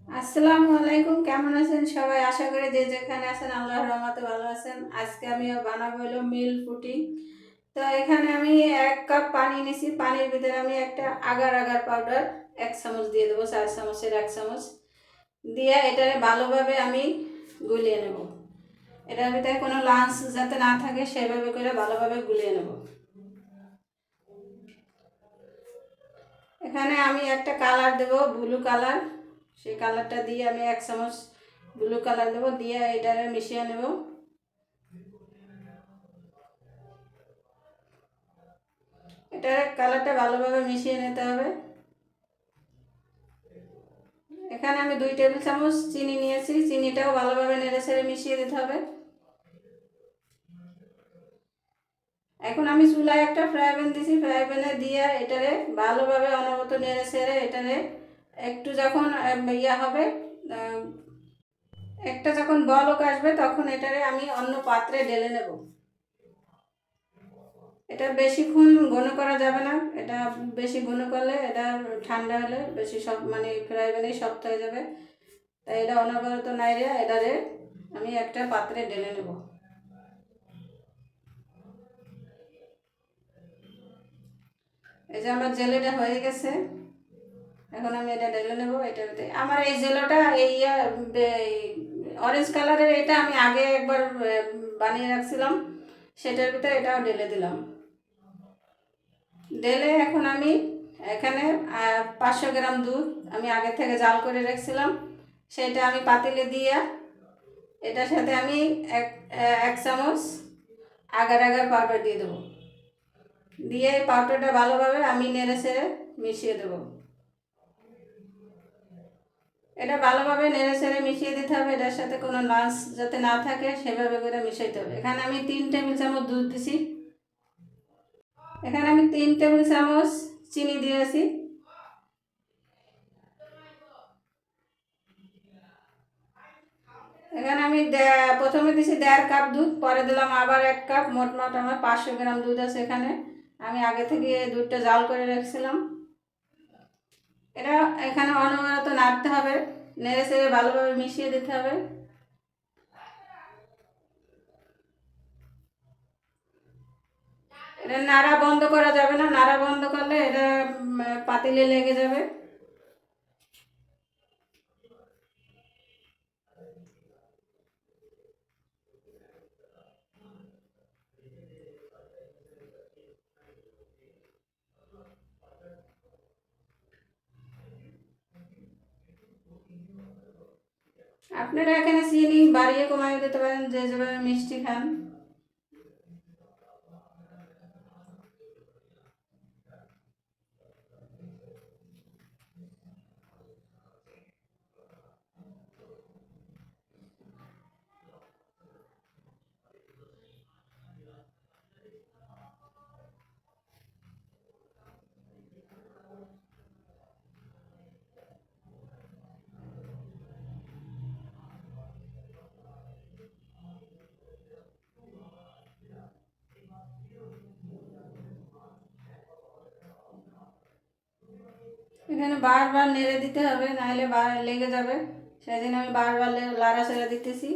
আসসালামু আলাইকুম, কেমন আছেন সবাই? আশা করি যে যেখানে আছেন আল্লাহর রহমতে ভালো আছেন। আজকে আমি বানাবো হলো মিল পুডিং। তো এখানে আমি 1 কাপ পানি নিয়েছি। পানির ভিতরে আমি একটা আগার আগার পাউডার 1 চামচ দিয়ে দেবো, 4 চামচের 1 চামচ দিয়ে এটারে ভালোভাবে আমি গুলিয়ে নেব। এটার ভিতরে কোনো লাঞ্চ যাতে না থাকে সেভাবে করে ভালোভাবে গুলিয়ে নেব। এখানে আমি একটা কালার দেব, ব্লু কালার। সেই কালারটা দিয়ে আমি 1 চামচ ব্লু কালার দেবো, দিয়ে এটারে মিশিয়ে নেব। এটার কালারটা ভালোভাবে মিশিয়ে নিতে হবে। এখানে আমি 2 টেবিল চামচ চিনি নিয়েছি, চিনিটাও ভালোভাবে নেড়ে ছেড়ে মিশিয়ে দিতে হবে। এখন আমি চুলায় একটা ফ্রাই প্যান দিয়েছি, ফ্রাই প্যানে দিয়ে এটারে ভালোভাবে অনবরত নেড়ে ছেড়ে এটারে একটু যখন হবে, একটা যখন বলক আসবে তখন এটারে আমি অন্য পাত্রে ঢেলে নেব। এটা বেশিক্ষণ ঘন করা যাবে না। এটা বেশি ঘন করলে এটা ঠান্ডা হলে বেশি সব মানে ফ্রাই প্যানেই শক্ত হয়ে যাবে। তাই এটা অনবরত নাইড়ে এটারে আমি একটা পাত্রে ঢেলে নেব। এই যে আমার জেলেটা হয়ে গেছে, এখন আমি এটা ঢেলে নেব। এটাতে আমার এই জেলোটা এই অরেঞ্জ কালারের, এটা আমি আগে একবার বানিয়ে রাখছিলাম, সেটার ভিতরে এটাও ঢেলে দিলাম। ঢেলে এখন আমি এখানে 500 গ্রাম দুধ আমি আগে থেকে জাল করে রাখছিলাম, সেটা আমি পাতিলে দিয়ে এটার সাথে আমি এক 1 চামচ আগার আগার পাউডার দিয়ে দেবো। দিয়ে এই পাউডারটা ভালোভাবে আমি নেড়ে ছেড়ে মিশিয়ে দেবো। এটা ভালোভাবে নেড়ে ছেড়ে মিশিয়ে দিতে হবে। এটার সাথে কোনো লাঞ্চ যাতে না থাকে সেভাবে করে মিশাইতে হবে। এখানে আমি 3 টেবিল চামচ দুধ দিছি। এখানে আমি 3 টেবিল চামচ চিনি দিয়েছি। এখানে আমি প্রথমে দিছি 1.5 কাপ দুধ, পরে দিলাম আবার 1 কাপ। মোট আমার 500 গ্রাম দুধ আছে এখানে। আমি আগে থেকে দুধটা জাল করে রাখছিলাম। এটা এখানে অনবরত নাড়তে হবে, নেড়ে চেড়ে ভালোভাবে মিশিয়ে দিতে হবে। এটা নাড়া বন্ধ করা যাবে না, নাড়া বন্ধ করলে এটা পাতিলে লেগে যাবে। আপনারা এখানে চিনি বাড়িয়ে কমাইয়ে দিতে পারেন যে যেভাবে মিষ্টি খান। এখানে বারবার নেড়ে দিতে হবে, নাহলে লেগে যাবে। সেই জন্য আমি বারবার লাড়াচাড়া দিতেছি।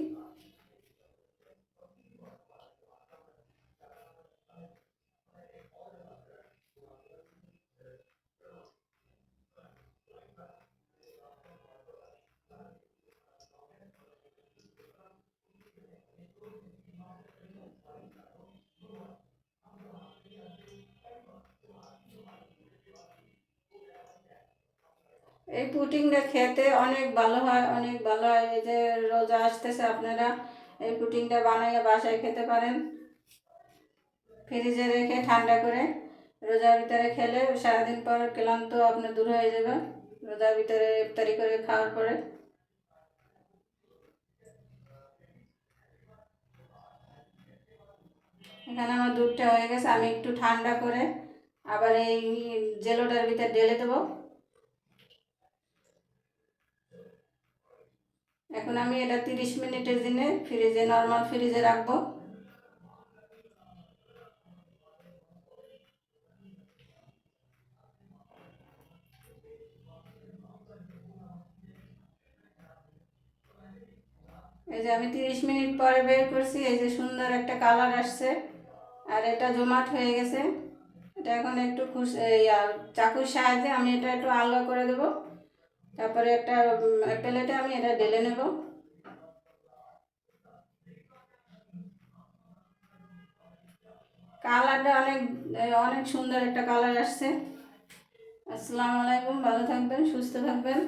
এই পুডিংটা খেতে অনেক ভালো হয়, অনেক ভালো হয়। এই যে রোজা আসতেছে, আপনারা এই পুডিংটা বানাইয়ে বাসায় খেতে পারেন। ফ্রিজে রেখে ঠান্ডা করে রোজার ভিতরে খেলে সারাদিন পর ক্লান্ত আপনার দূর হয়ে যাবে, রোজার ভিতরে ইফতারি করে খাওয়ার পরে। এখানে আমার দুধটা হয়ে গেছে, আমি একটু ঠান্ডা করে আবার এই জেলোটার ভিতরে ঢেলে দেবো। এখন আমি এটা 30 মিনিটের জন্য ফ্রিজে, নর্মাল ফ্রিজে রাখবো। এই যে আমি 30 মিনিট পরে বের করছি, এই যে সুন্দর একটা কালার আসছে আর এটা জমাট হয়ে গেছে। এটা এখন একটু চাকুর সাহায্যে আমি এটা একটু আলগা করে দেব। তারপরে একটা প্লেটে আমি এটা ঢেলে নেব। কালারটা অনেক অনেক সুন্দর একটা কালার আসছে। আসসালামু আলাইকুম, ভালো থাকবেন, সুস্থ থাকবেন।